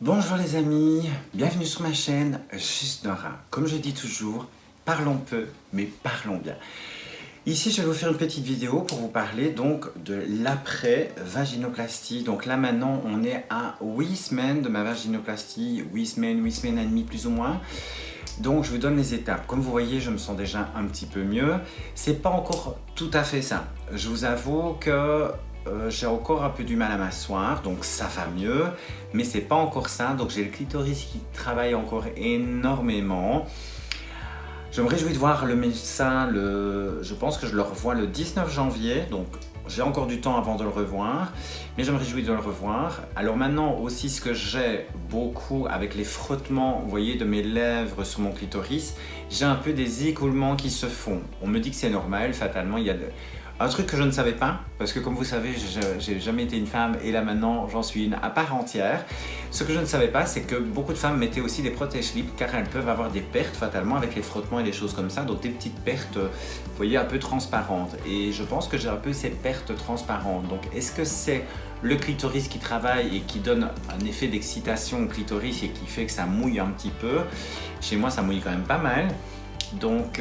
Bonjour les amis, bienvenue sur ma chaîne Juste Nora. Comme je dis toujours, parlons peu, mais parlons bien. Ici, je vais vous faire une petite vidéo pour vous parler donc de l'après-vaginoplastie. Donc là maintenant, on est à 8 semaines de ma vaginoplastie, 8 semaines et demie plus ou moins. Donc je vous donne les étapes. Comme vous voyez, je me sens déjà un petit peu mieux. C'est pas encore tout à fait ça. Je vous avoue que j'ai encore un peu du mal à m'asseoir, donc ça va mieux, mais c'est pas encore ça. Donc j'ai le clitoris qui travaille encore énormément. Je me réjouis de voir le médecin, je pense que je le revois le 19 janvier, donc j'ai encore du temps avant de le revoir, mais je me réjouis de le revoir. Alors maintenant aussi, ce que j'ai beaucoup avec les frottements, vous voyez, de mes lèvres sur mon clitoris, j'ai un peu des écoulements qui se font. On me dit que c'est normal, fatalement, il y a un truc que je ne savais pas, parce que comme vous savez, j'ai jamais été une femme et là maintenant j'en suis une à part entière. Ce que je ne savais pas, c'est que beaucoup de femmes mettaient aussi des protège-slips car elles peuvent avoir des pertes fatalement avec les frottements et des choses comme ça, donc des petites pertes, vous voyez, un peu transparentes. Et je pense que j'ai un peu ces pertes transparentes. Donc est-ce que c'est le clitoris qui travaille et qui donne un effet d'excitation au clitoris et qui fait que ça mouille un petit peu? Chez moi, ça mouille quand même pas mal. Donc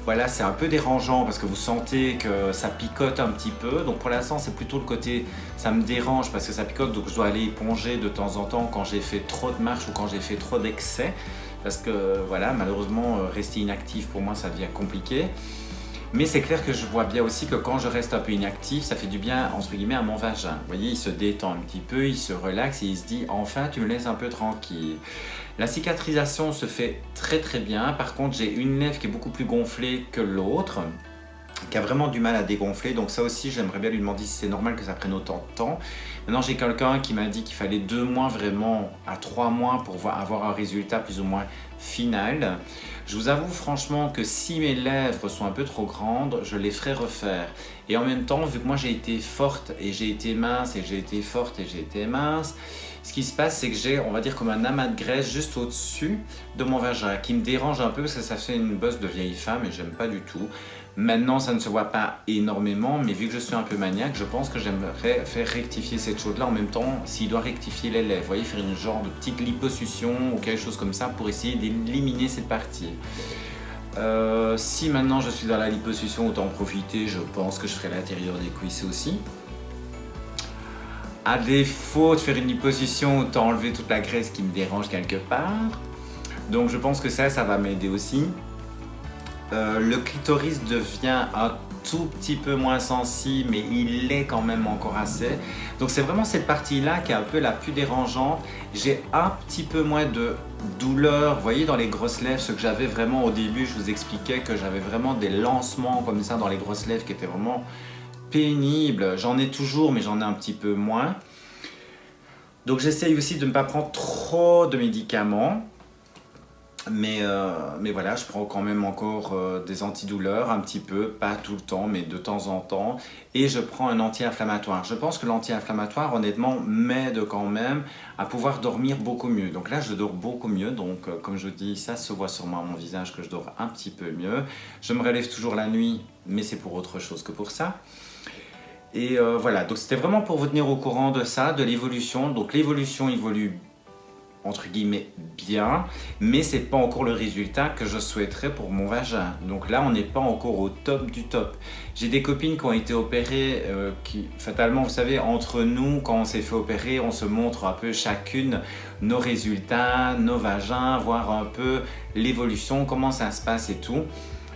voilà, c'est un peu dérangeant parce que vous sentez que ça picote un petit peu. Donc pour l'instant, c'est plutôt le côté, ça me dérange parce que ça picote, donc je dois aller éponger de temps en temps quand j'ai fait trop de marches ou quand j'ai fait trop d'excès. Parce que voilà, malheureusement, rester inactif pour moi, ça devient compliqué. Mais c'est clair que je vois bien aussi que quand je reste un peu inactif, ça fait du bien, entre guillemets, à mon vagin. Vous voyez, il se détend un petit peu, il se relaxe et il se dit « Enfin, tu me laisses un peu tranquille ». La cicatrisation se fait très très bien. Par contre, j'ai une lèvre qui est beaucoup plus gonflée que l'autre, qui a vraiment du mal à dégonfler. Donc ça aussi, j'aimerais bien lui demander si c'est normal que ça prenne autant de temps. Maintenant, j'ai quelqu'un qui m'a dit qu'il fallait 2 mois vraiment à 3 mois pour avoir un résultat plus ou moins final. Je vous avoue franchement que si mes lèvres sont un peu trop grandes, je les ferai refaire. Et en même temps, vu que moi j'ai été forte et j'ai été mince et j'ai été forte et j'ai été mince, ce qui se passe, c'est que j'ai, on va dire, comme un amas de graisse juste au-dessus de mon vagin qui me dérange un peu parce que ça fait une bosse de vieille femme et j'aime pas du tout. Maintenant, ça ne se voit pas énormément, mais vu que je suis un peu maniaque, je pense que j'aimerais faire rectifier cette chose-là en même temps, s'il doit rectifier les lèvres. Vous voyez, faire une genre de petite liposuction ou quelque chose comme ça pour essayer d'éliminer cette partie. Si maintenant je suis dans la liposuction, autant en profiter, je pense que je ferai l'intérieur des cuisses aussi. À défaut de faire une liposuction, autant enlever toute la graisse qui me dérange quelque part. Donc je pense que ça va m'aider aussi. Le clitoris devient un tout petit peu moins sensible, mais il l'est quand même encore assez. Donc c'est vraiment cette partie-là qui est un peu la plus dérangeante. J'ai un petit peu moins de douleur. Vous voyez, dans les grosses lèvres, ce que j'avais vraiment au début, je vous expliquais que j'avais vraiment des lancements comme ça dans les grosses lèvres qui étaient vraiment pénibles. J'en ai toujours, mais j'en ai un petit peu moins. Donc j'essaye aussi de ne pas prendre trop de médicaments. Mais voilà, je prends quand même encore des antidouleurs, un petit peu, pas tout le temps, mais de temps en temps. Et je prends un anti-inflammatoire. Je pense que l'anti-inflammatoire, honnêtement, m'aide quand même à pouvoir dormir beaucoup mieux. Donc là, je dors beaucoup mieux. Donc, comme je dis, ça se voit sûrement à mon visage que je dors un petit peu mieux. Je me relève toujours la nuit, mais c'est pour autre chose que pour ça. Et voilà, donc c'était vraiment pour vous tenir au courant de ça, de l'évolution. Donc l'évolution évolue entre guillemets bien, mais c'est pas encore le résultat que je souhaiterais pour mon vagin. Donc là, on n'est pas encore au top du top. J'ai des copines qui ont été opérées, qui fatalement, vous savez, entre nous, quand on s'est fait opérer, on se montre un peu chacune nos résultats, nos vagins, voir un peu l'évolution, comment ça se passe et tout.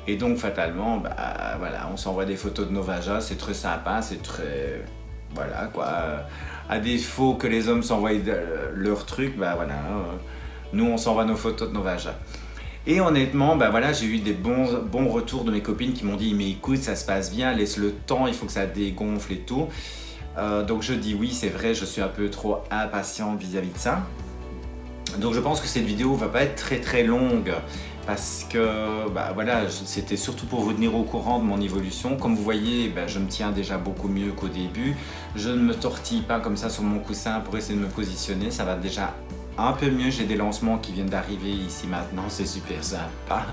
Et donc fatalement, bah, voilà, on s'envoie des photos de nos vagins, c'est très sympa, c'est très... voilà quoi. À défaut que les hommes s'envoient leurs trucs, bah voilà, nous on s'envoie nos photos de nos vagins. Et honnêtement, bah voilà, j'ai eu des bons retours de mes copines qui m'ont dit « mais écoute, ça se passe bien, laisse le temps, il faut que ça dégonfle et tout ». Donc je dis oui, c'est vrai, je suis un peu trop impatient vis-à-vis de ça. Donc je pense que cette vidéo va pas être très très longue parce que bah voilà, c'était surtout pour vous tenir au courant de mon évolution. Comme vous voyez, bah, je me tiens déjà beaucoup mieux qu'au début. Je ne me tortille pas comme ça sur mon coussin pour essayer de me positionner, ça va déjà un peu mieux. J'ai des lancements qui viennent d'arriver ici maintenant, c'est super sympa.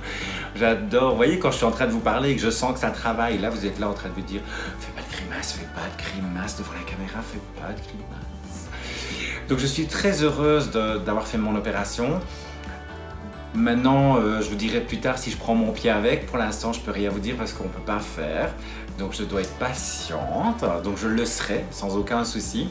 J'adore, vous voyez, quand je suis en train de vous parler et que je sens que ça travaille, là vous êtes là en train de vous dire « fais pas de grimace devant la caméra, fais pas de grimace ». Donc je suis très heureuse d'avoir fait mon opération. Maintenant, je vous dirai plus tard si je prends mon pied avec. Pour l'instant, je peux rien vous dire parce qu'on ne peut pas faire. Donc je dois être patiente. Donc je le serai sans aucun souci.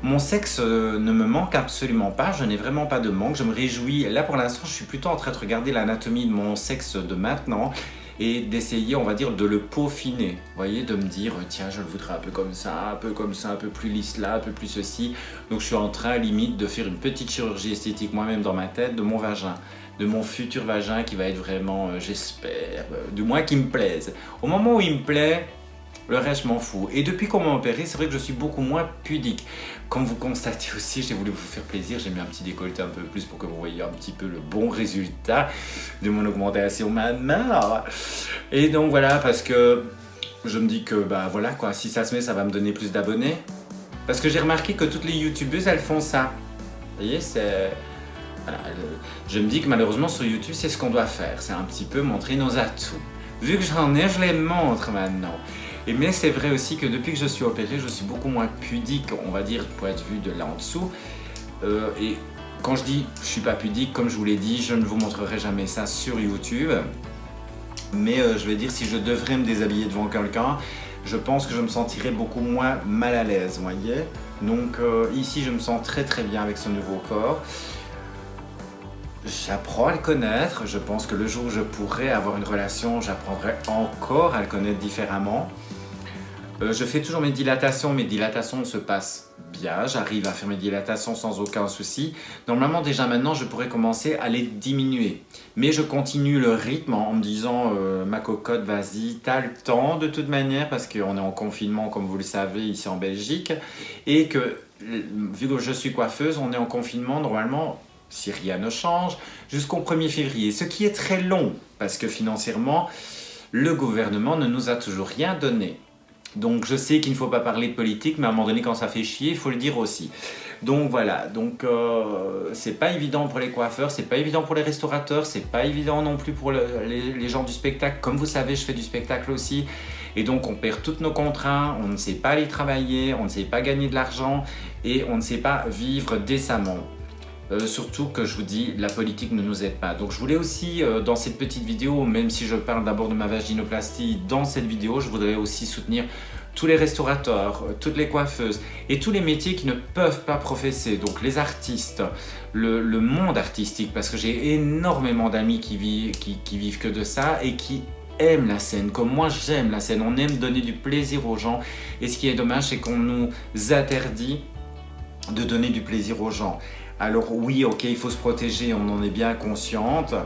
Mon sexe ne me manque absolument pas. Je n'ai vraiment pas de manque. Je me réjouis. Là, pour l'instant, je suis plutôt en train de regarder l'anatomie de mon sexe de maintenant et d'essayer, on va dire, de le peaufiner. Vous voyez, de me dire, tiens, je le voudrais un peu comme ça, un peu comme ça, un peu plus lisse là, un peu plus ceci. Donc je suis en train, limite, de faire une petite chirurgie esthétique moi-même dans ma tête de mon vagin. De mon futur vagin qui va être vraiment, j'espère, du moins qui me plaise. Au moment où il me plaît, le reste je m'en fous. Et depuis qu'on m'a opéré, c'est vrai que je suis beaucoup moins pudique. Comme vous constatez aussi, j'ai voulu vous faire plaisir, j'ai mis un petit décolleté un peu plus pour que vous voyez un petit peu le bon résultat de mon augmentation maintenant. Et donc voilà, parce que je me dis que bah voilà quoi, si ça se met, ça va me donner plus d'abonnés. Parce que j'ai remarqué que toutes les youtubeuses, elles font ça. Vous voyez, c'est... Voilà, je me dis que malheureusement sur YouTube, c'est ce qu'on doit faire. C'est un petit peu montrer nos atouts. Vu que j'en ai, je les montre maintenant. Mais c'est vrai aussi que depuis que je suis opéré, je suis beaucoup moins pudique, on va dire, pour être vu de là en dessous. Et quand je dis je suis pas pudique, comme je vous l'ai dit, je ne vous montrerai jamais ça sur YouTube. Mais je vais dire, si je devrais me déshabiller devant quelqu'un, je pense que je me sentirais beaucoup moins mal à l'aise, vous voyez. Donc ici, je me sens très très bien avec ce nouveau corps. J'apprends à le connaître. Je pense que le jour où je pourrais avoir une relation, j'apprendrai encore à le connaître différemment. Je fais toujours mes dilatations se passent bien. J'arrive à faire mes dilatations sans aucun souci. Normalement, déjà maintenant, je pourrais commencer à les diminuer. Mais je continue le rythme en me disant ma cocotte, vas-y, t'as le temps de toute manière parce qu'on est en confinement, comme vous le savez, ici en Belgique. Et que, vu que je suis coiffeuse, on est en confinement normalement, si rien ne change, jusqu'au 1er février. Ce qui est très long parce que financièrement, le gouvernement ne nous a toujours rien donné. Donc je sais qu'il ne faut pas parler de politique, mais à un moment donné quand ça fait chier, il faut le dire aussi. Donc voilà, donc c'est pas évident pour les coiffeurs, c'est pas évident pour les restaurateurs, c'est pas évident non plus pour les gens du spectacle. Comme vous savez, je fais du spectacle aussi. Et donc on perd tous nos contrats, on ne sait pas aller travailler, on ne sait pas gagner de l'argent et on ne sait pas vivre décemment. Surtout que je vous dis, la politique ne nous aide pas. Donc je voulais aussi, dans cette petite vidéo, même si je parle d'abord de ma vaginoplastie, dans cette vidéo, je voudrais aussi soutenir tous les restaurateurs, toutes les coiffeuses et tous les métiers qui ne peuvent pas professer. Donc les artistes, le monde artistique, parce que j'ai énormément d'amis qui vivent que de ça et qui aiment la scène, comme moi j'aime la scène. On aime donner du plaisir aux gens et ce qui est dommage, c'est qu'on nous interdit de donner du plaisir aux gens. Alors oui, ok, il faut se protéger, on en est bien consciente,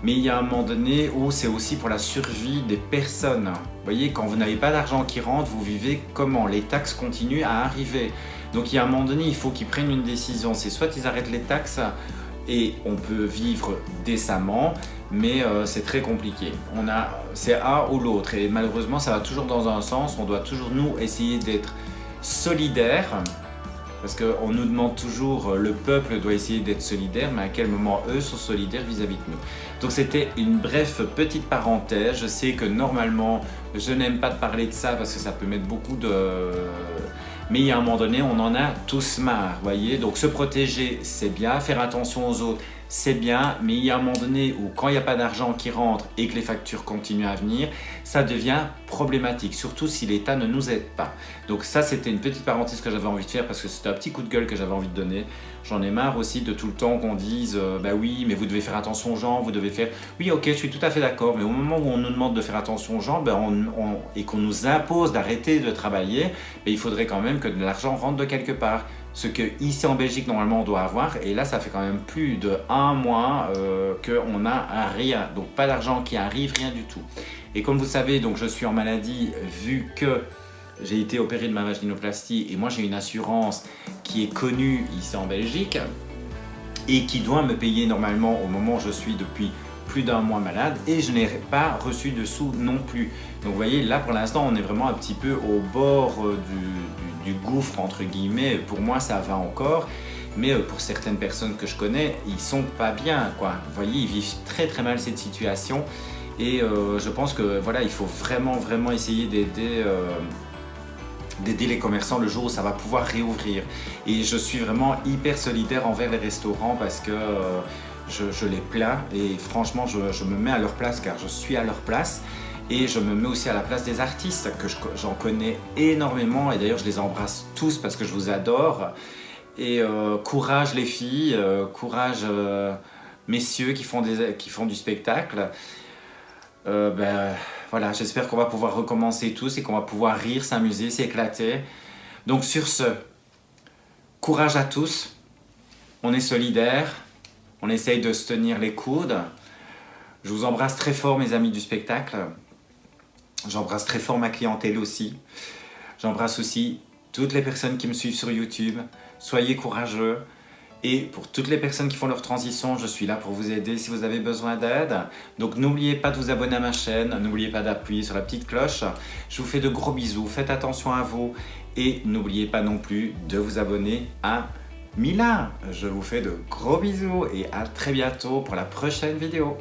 mais il y a un moment donné où c'est aussi pour la survie des personnes. Vous voyez, quand vous n'avez pas d'argent qui rentre, vous vivez comment? Les taxes continuent à arriver. Donc il y a un moment donné, il faut qu'ils prennent une décision. C'est soit ils arrêtent les taxes et on peut vivre décemment, mais c'est très compliqué. C'est un ou l'autre et malheureusement, ça va toujours dans un sens. On doit toujours, nous, essayer d'être solidaires. Parce qu'on nous demande toujours, le peuple doit essayer d'être solidaire, mais à quel moment eux sont solidaires vis-à-vis de nous. Donc c'était une bref petite parenthèse. Je sais que normalement, je n'aime pas de parler de ça parce que ça peut mettre beaucoup de... Mais il y a un moment donné, on en a tous marre, vous voyez. Donc se protéger, c'est bien. Faire attention aux autres, c'est bien. Mais il y a un moment donné où quand il n'y a pas d'argent qui rentre et que les factures continuent à venir, ça devient problématique. Surtout si l'État ne nous aide pas. Donc ça, c'était une petite parenthèse que j'avais envie de faire parce que c'était un petit coup de gueule que j'avais envie de donner. J'en ai marre aussi de tout le temps qu'on dise bah oui, mais vous devez faire attention aux gens, vous devez faire... Oui, ok, je suis tout à fait d'accord. Mais au moment où on nous demande de faire attention aux gens et qu'on nous impose d'arrêter de travailler, il faudrait quand même que de l'argent rentre de quelque part. Ce que ici en Belgique normalement on doit avoir, et là ça fait quand même plus de 1 mois qu'on n'a rien, donc pas d'argent qui arrive, rien du tout. Et comme vous savez, donc je suis en maladie vu que j'ai été opéré de ma vaginoplastie et moi j'ai une assurance qui est connue ici en Belgique et qui doit me payer normalement au moment où je suis depuis plus d'1 mois malade et je n'ai pas reçu de sous non plus. Donc vous voyez, là pour l'instant on est vraiment un petit peu au bord du gouffre entre guillemets. Pour moi ça va encore, mais pour certaines personnes que je connais, ils sont pas bien quoi. Vous voyez, ils vivent très très mal cette situation et je pense que voilà, il faut vraiment essayer d'aider d'aider les commerçants le jour où ça va pouvoir réouvrir. Et je suis vraiment hyper solidaire envers les restaurants parce que je les plains et franchement je me mets à leur place car je suis à leur place. Et je me mets aussi à la place des artistes, que j'en connais énormément et d'ailleurs je les embrasse tous parce que je vous adore. Et courage les filles, courage messieurs qui font du spectacle. Voilà, j'espère qu'on va pouvoir recommencer tous et qu'on va pouvoir rire, s'amuser, s'éclater. Donc sur ce, courage à tous, on est solidaires, on essaye de se tenir les coudes. Je vous embrasse très fort mes amis du spectacle. J'embrasse très fort ma clientèle aussi. J'embrasse aussi toutes les personnes qui me suivent sur YouTube. Soyez courageux. Et pour toutes les personnes qui font leur transition, je suis là pour vous aider si vous avez besoin d'aide. Donc n'oubliez pas de vous abonner à ma chaîne. N'oubliez pas d'appuyer sur la petite cloche. Je vous fais de gros bisous. Faites attention à vous. Et n'oubliez pas non plus de vous abonner à Mila. Je vous fais de gros bisous et à très bientôt pour la prochaine vidéo.